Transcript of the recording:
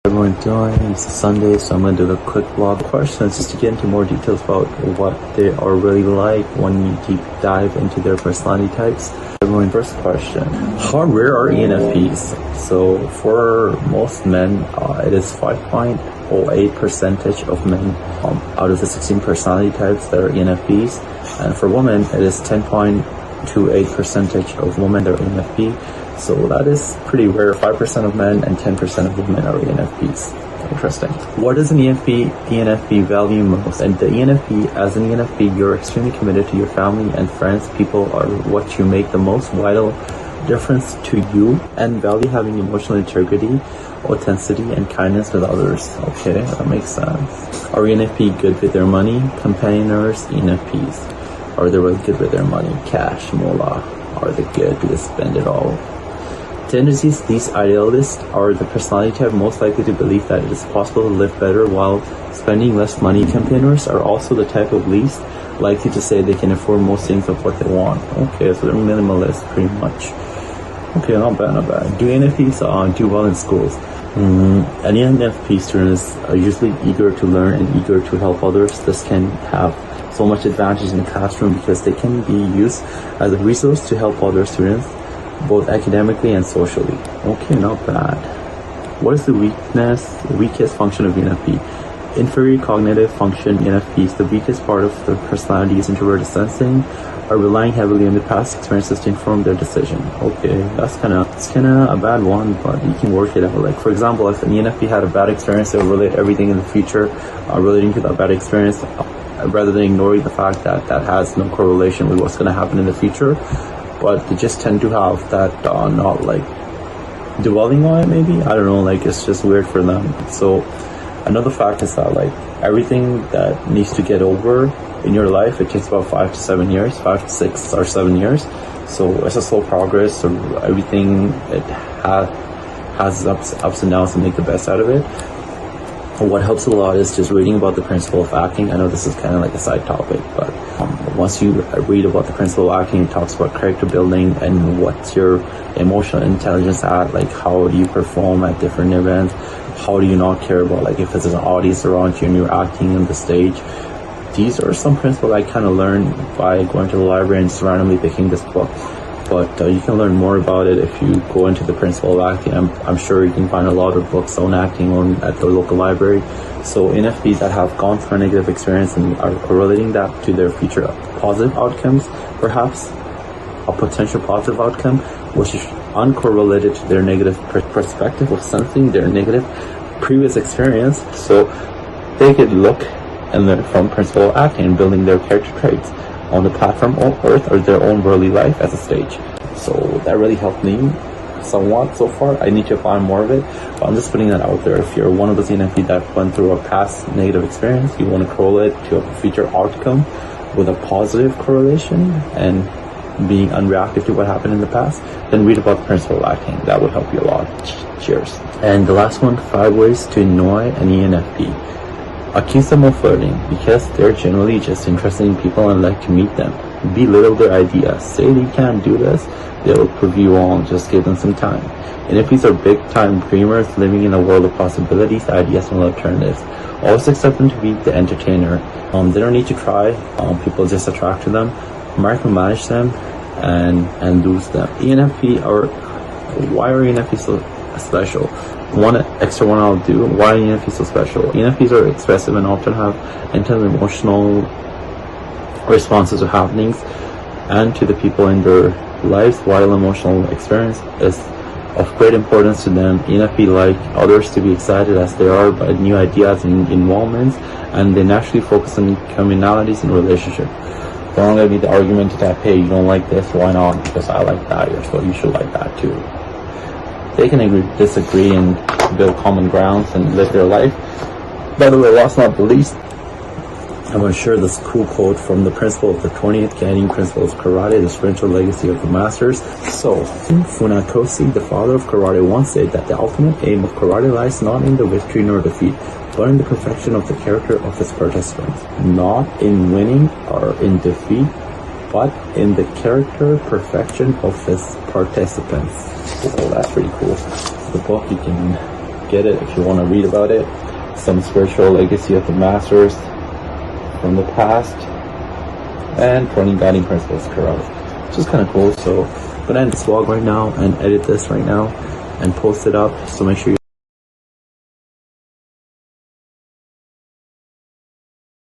Everyone doing? It's a Sunday, so I'm going to do a quick vlog questions just to get into more details about what they are really like when you deep dive into their personality types. Everyone, first question: how rare are ENFPs? So for most men, it is 5.08% of men out of the 16 personality types that are ENFPs, and for women, it is 10.28% of women that are ENFP. So that is pretty rare. 5% of men and 10% of women are ENFPs. Interesting. What does an ENFP value most? And the ENFP, as an ENFP, you're extremely committed to your family and friends. People are what you make the most vital difference to you, and value having emotional integrity, authenticity, and kindness with others. Okay, that makes sense. Are ENFP good with their money? Companioners, ENFPs. Are they really good with their money? Cash, moolah. Are they good? Do they spend it all? Tendencies: these idealists are the personality type most likely to believe that it is possible to live better while spending less money. Campaigners are also the type of least likely to say they can afford most things of what they want. Okay, so they're minimalist pretty much. Okay, not bad, not bad. Do ENFPs do well in schools? ENFP students are usually eager to learn and eager to help others. This can have so much advantage in the classroom because they can be used as a resource to help other students, both academically and socially. Okay, not bad. What is the weakest function of ENFP? Inferior cognitive function. ENFPs, the weakest part of their personality is introverted sensing, are relying heavily on their past experiences to inform their decision. Okay, it's kind of a bad one, but you can work it out. Like, for example, if an ENFP had a bad experience, they'll relate everything in the future relating to that bad experience, rather than ignoring the fact that that has no correlation with what's going to happen in the future. But they just tend to have that not like dwelling on it, maybe. I don't know, like it's just weird for them. So another fact is that like everything that needs to get over in your life, it takes about 5 to 7 years, 5 to 6 or 7 years. So it's a slow progress. So everything, it has ups and downs, to make the best out of it. What helps a lot is just reading about the principle of acting. I know this is kind of like a side topic, but once you read about the principle of acting, it talks about character building and what's your emotional intelligence at, like how do you perform at different events, how do you not care about like if there's an audience around you and you're acting on the stage. These are some principles I kind of learned by going to the library and just randomly picking this book. But you can learn more about it if you go into the principle of acting. I'm sure you can find a lot of books on acting at the local library. So ENFPs that have gone through a negative experience and are correlating that to their future positive outcomes, perhaps a potential positive outcome, which is uncorrelated to their negative perspective of something, their negative previous experience. So they could look and learn from principle of acting and building their character traits on the platform of Earth or their own worldly life as a stage. So that really helped me somewhat so far. I need to apply more of it, but I'm just putting that out there. If you're one of those ENFP that went through a past negative experience, you want to correlate to a future outcome with a positive correlation and being unreactive to what happened in the past, then read about the principle of acting. That would help you a lot. Cheers. And the last one: 5 ways to annoy an ENFP. Accuse them of flirting because they're generally just interested in people and like to meet them. Belittle their ideas. Say they can't do this, they'll prove you wrong. Just give them some time. ENFPs are big-time dreamers living in a world of possibilities, ideas, and alternatives. Always accept them to be the entertainer. They don't need to try. People just attract to them. Micromanage them and lose them. Why are ENFPs so special? One extra one I'll do. Why are ENFPs so special? ENFPs are expressive and often have intense emotional responses to happenings and to the people in their lives. While emotional experience is of great importance to them, ENFP like others to be excited as they are by new ideas and involvements, and they naturally focus on communalities and relationships. Don't let me the argument that, hey, you don't like this, why not? Because I like that, so you should like that too. They can disagree and build common grounds and live their life. By the way, last not the least, I'm going to share this cool quote from the principle of the 20th Canadian Principle of Karate, the spiritual legacy of the masters. So, Funakoshi, the father of karate, once said that the ultimate aim of karate lies not in the victory nor defeat, but in the perfection of the character of its participants. Not in winning or in defeat, but in the character perfection of its participants. So that's pretty cool. The book you can get it if you want to read about it. Some spiritual legacy of the masters from the past, and 20 guiding principles Karo, which is kind of cool. So I'm gonna end this vlog right now and edit this right now and post it up, so make sure you